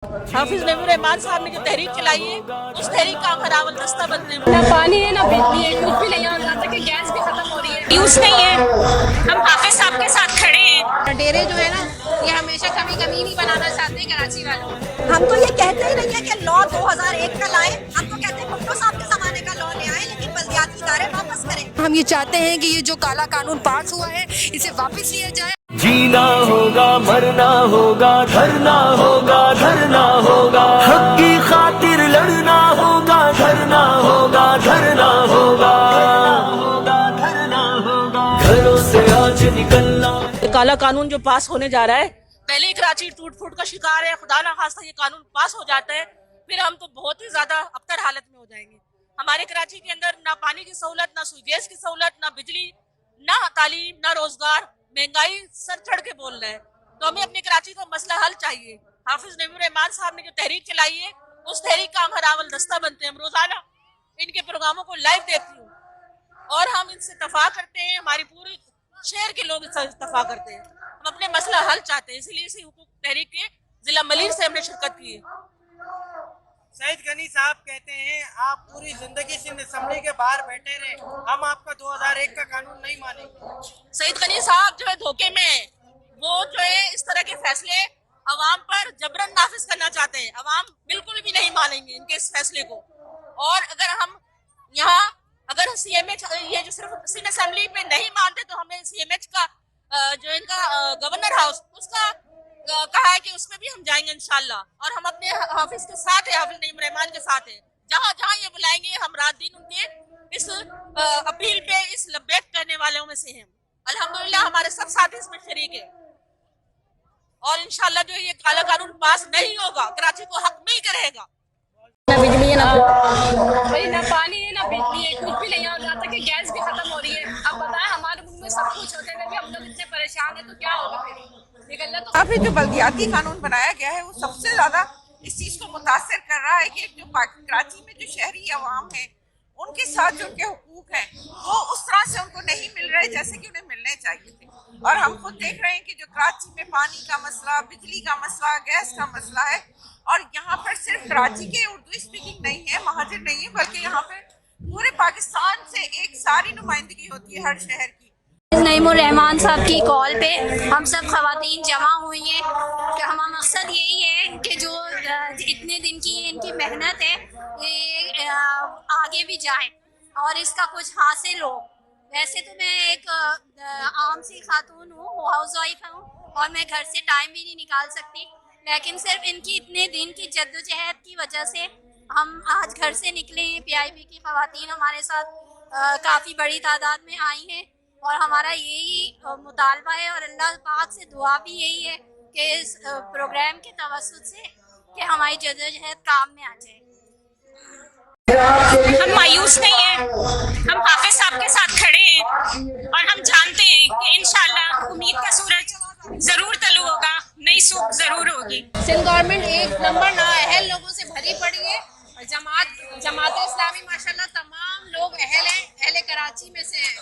हाफिज नईमुर रहमान साहब ने जो तहरीक चलाई है, उस तहरीक का हम हरावल दस्ता बनते हैं। ना पानी है ना बिजली है, कुछ भी नहीं है, और यहाँ तक कि गैस भी खत्म हो रही है। यूज नहीं है, हम हाफिज साहब के साथ खड़े हैं। डेरे जो है ना, ये हमेशा कमी नहीं बनाना चाहते कराची वालों। हम तो ये कहते ही नहीं है कि लॉ 2001 का लाए, हम तो कहते हैं भुट्टो साहब के जमाने का लॉ ले आए, लेकिन बल्दियाती इदारे वापस करें। हम ये चाहते हैं कि ये जो काला कानून पास हुआ है इसे वापस लिया जाए। जीना होगा, मरना होगा, धरना होगा, धरना होगा, हक की खातिर लड़ना होगा, धरना होगा, धरना होगा, धरना होगा, घरों से आज निकलना। काला कानून जो पास होने जा रहा है, पहले ही कराची टूट फूट का शिकार है। खुदा ना खास्ता ये कानून पास हो जाता है, फिर हम तो बहुत ही ज्यादा अबतर हालत में हो जाएंगे। हमारे कराची के अंदर ना पानी की सहूलत, ना सुई गैस की सहूलत, ना बिजली, ना तालीम, ना रोजगार, महंगाई सर चढ़ के बोल रहा है। तो हमें अपने कराची का मसला हल चाहिए। हाफिज नईमुर रहमान साहब ने जो तहरीक चलाई है, उस तहरीक का हम हरावल दस्ता बनते हैं। हम रोजाना इनके प्रोग्रामों को लाइव देखती हूँ और हम इनसे इत्तफा करते हैं। हमारी पूरी शहर के लोग इससे इत्तफा करते हैं। हम अपने मसला हल चाहते हैं, इसलिए इसी हुकूक तहरीक के जिला मलीर से हमने शिरकत की है। सईद गनी साहब कहते हैं आप पूरी जिंदगी सिंध असम्बली के बाहर बैठे रहे, हम आपका 2001 का कानून नहीं मानेंगे। सईद गनी साहब जो है धोखे में है। वो जो है इस तरह के फैसले अवाम पर जबरन नाफिज करना चाहते हैं। अवाम बिल्कुल भी नहीं मानेंगे इनके इस फैसले को। और अगर हम यहाँ अगर CMH ये जो सिर्फ सिंध असम्बली पे नहीं मानते, तो हमें CMH का जो इनका गवर्नर हाउस उसका कहा है कि उसमें भी हम जाएंगे इंशाल्लाह। और हम अपने हाफिज के साथ है, हाफिज नईम रहमान के साथ है। जहाँ जहाँ ये बुलाएंगे हम रात दिन उनके इस अपील पे, इस लब्बैक करने वालों में से हैं। अल्हम्दुलिल्लाह हमारे सब साथी इसमें शरीक है। और इंशाल्लाह जो ये काला कानून पास नहीं होगा, कराची को हक मिल के रहेगा। ना बिजली है ना भाई, ना पानी है ना बिजली है, कुछ भी नहीं है, और यहाँ तक कि गैस भी खत्म हो रही है। अब बताएं, हमारे मुल्क में सब कुछ होते हुए भी हम लोग इतने परेशान हैं, तो क्या होगा फिर? अभी जो बल्दियाती कानून बनाया गया है, वो सबसे ज्यादा इस चीज को मुतासर कर रहा है कि जो कराची में जो शहरी अवाम है, उनके साथ जो उनके हुकूक हैं, वो उस तरह से उनको नहीं मिल रहे जैसे कि उन्हें मिलने चाहिए थे। और हम खुद देख रहे हैं कि जो कराची में पानी का मसला, बिजली का मसला, गैस का मसला है, और यहाँ पर सिर्फ कराची के उर्दू स्पीकिंग नहीं है, महाजिर नहीं है, बल्कि यहाँ पे पूरे पाकिस्तान से एक सारी नुमाइंदगी होती है हर शहर की। नईमुर रहमान साहब की कॉल पे हम सब खवातीन जमा हुई हैं कि हमारा मकसद यही है कि जो इतने दिन की इनकी मेहनत है, ये आगे भी जाए और इसका कुछ हासिल हो। वैसे तो मैं एक आम सी खातून हूँ, हाउस वाइफ हूँ, और मैं घर से टाइम भी नहीं निकाल सकती, लेकिन सिर्फ इनकी इतने दिन की जद्दोजहद की वजह से हम आज घर से निकले हैं। PIB की खवातीन हमारे साथ काफ़ी बड़ी तादाद में आई हैं, और हमारा यही मुतालबा है और अल्लाह पाक से दुआ भी यही है कि इस प्रोग्राम के तवस्सुत से कि हमारी जद्दोजहद काम में आ जाए। हम मायूस नहीं हैं, हम हाफिज साहब के साथ खड़े हैं, और हम जानते हैं कि इंशाल्लाह उम्मीद का सूरज जरूर तलू होगा, नई सूख जरूर होगी। सिंध गवर्नमेंट एक नंबर नाअहल लोगों से भरी पड़ी है, और जमात इस्लामी माशाल्लाह तमाम लोग अहल हैं, अहले कराची में से हैं,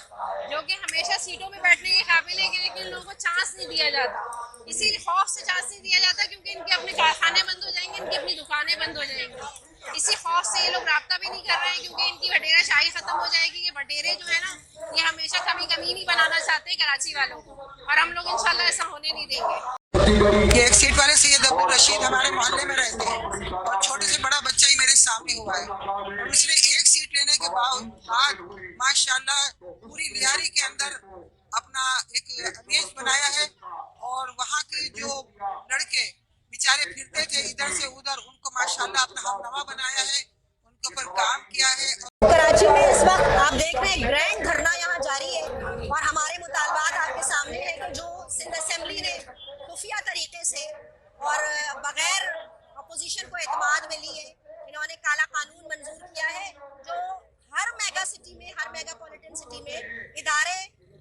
जो कि हमेशा सीटों में बैठने के काबिल है, लेकिन लोगों को चांस नहीं दिया जाता। इसी खौफ से चांस नहीं दिया जाता क्योंकि इनके अपने कारखाने बंद हो जाएंगे, इनकी अपनी दुकानें बंद हो जाएंगी। इसी खौफ से ये लोग राब्ता भी नहीं कर रहे हैं, क्योंकि इनकी वडेरा शाही खत्म हो जाएगी। ये वडेरे जो है ना, ये हमेशा कमी नहीं बनाना चाहते कराची वालों को, और हम लोग इंशाल्लाह ऐसा होने नहीं देंगे। कि एक सीट वाले सैयद अब्दुल रशीद हमारे मोहल्ले में रहते हैं, और छोटे से बड़ा बच्चा ही मेरे सामने हुआ है, और उसने एक सीट लेने के बाद माशाल्लाह पूरी लियारी के अंदर अपना एक इमेज बनाया है। और वहाँ के जो लड़के बेचारे फिरते थे इधर से उधर, उनको माशाल्लाह अपना हमनवा बनाया है, उनके ऊपर काम किया है। कराची में इस वक्त आप देख रहे हैं ग्रैंड धरना यहाँ जारी है, और हमारे मुतालबात आपके सामने है कि जो सिंध असेंबली ने खुफिया तरीके से और बगैर अपोजिशन को एतमाद में लिए इन्होंने काला कानून मंजूर किया है, जो हर मेगा सिटी में, हर मेगापॉलिटन सिटी में इदारे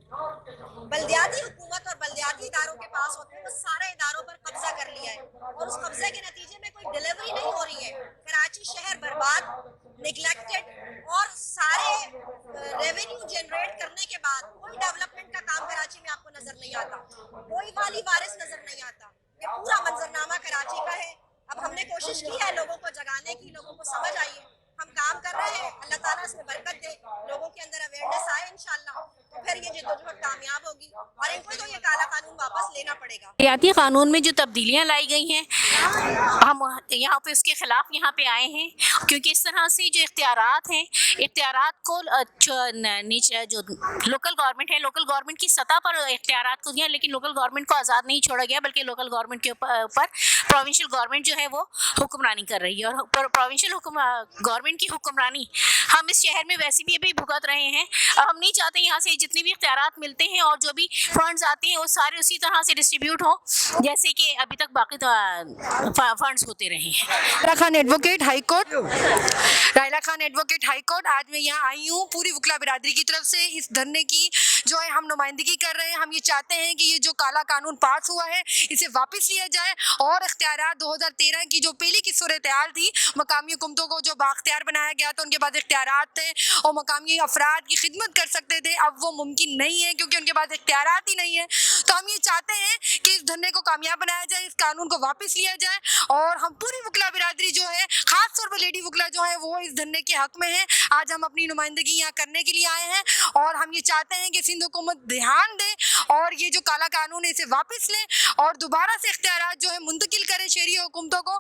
बल्दियाती हुकूमत और बल्दियाती इदारों के पास होते हैं, वो सारे इदारों पर कब्जा कर लिया है, और उस कब्जे के नतीजे में कोई डिलीवरी नहीं हो रही है। कराची शहर बर्बाद, निगलेक्टेड, और सारे रेवेन्यू जनरेट करने के बाद कोई डेवलपमेंट का काम कराची में आपको नजर नहीं आता, कोई वाली वारिस नजर नहीं आता। ये पूरा मंजरनामा कराची का है। अब हमने कोशिश की है लोगों को जगाने की, लोगों को समझ आई है, हम काम कर रहे हैं, अल्लाह ताला इसमें बरकत दे, लोगों के अंदर अवेयरनेस आए इंशाल्लाह, तो फिर ये जिद्दोजहद कामयाब होगी और इनको तो ये काला कानून वापस लेना पड़ेगा। याती कानून में जो तब्दीलियाँ लाई गई हैं, हम यहाँ पे उसके ख़िलाफ़ यहाँ पे आए हैं, क्योंकि इस तरह से जो इख्तियारात हैं, इख्तियारात को नीचे जो लोकल गवर्नमेंट है, लोकल गवर्नमेंट की सतह पर इख्तियारात को दिया, लेकिन लोकल गवर्नमेंट को आज़ाद नहीं छोड़ा गया, बल्कि लोकल गवर्नमेंट के ऊपर प्रोविंशियल गवर्नमेंट जो है वो हुक्मरानी कर रही है। और प्रोविंशियल गवर्नमेंट की हुक्मरानी हम इस शहर में वैसे भी अभी भुगत रहे हैं। हम नहीं चाहते यहाँ से जितने भी इख्तियारात मिलते हैं और जो भी फंड्स आते हैं वो सारे उसी तरह से डिस्ट्रीब्यूट हों जैसे कि अभी तक बाकी फंड्स होते रहे हैं। Raila Khan advocate high court, Raila Khan advocate high court, आज मैं यहाँ आई हूँ पूरी वकला बिरादरी की तरफ से इस धरने की जो है हम नुमाइंदगी कर रहे हैं। हम ये चाहते हैं कि ये जो काला कानून पास हुआ है इसे वापस लिया जाए और इख्तियारात 2013 की जो पहली की सूरत हाल थी, मकामी हुकूमतों को जो बाख्तियार बनाया गया था, उनके पास इख्तियारात थे और मकामी अफराद की खिदमत कर सकते थे, अब वो मुमकिन नहीं है क्योंकि उनके पास इख्तियारात ही नहीं है। तो हम ये चाहते हैं कि इस धरने को कामयाब बनाया जाए, इस कानून को वापस लिया जाए और हम पूरी वकला बिरादरी जो है, खास तौर पर लेडी वकला जो है वो इस धरने के हक में है। आज हम अपनी नुमाइंदगी यहाँ करने के लिए आए हैं और हम ये चाहते हैं कि सिंध हुकूमत ध्यान दे और ये जो काला कानून है इसे वापस ले और दोबारा से इख्तियारात जो है मुंतकिल करे शहरी हुकूमतों को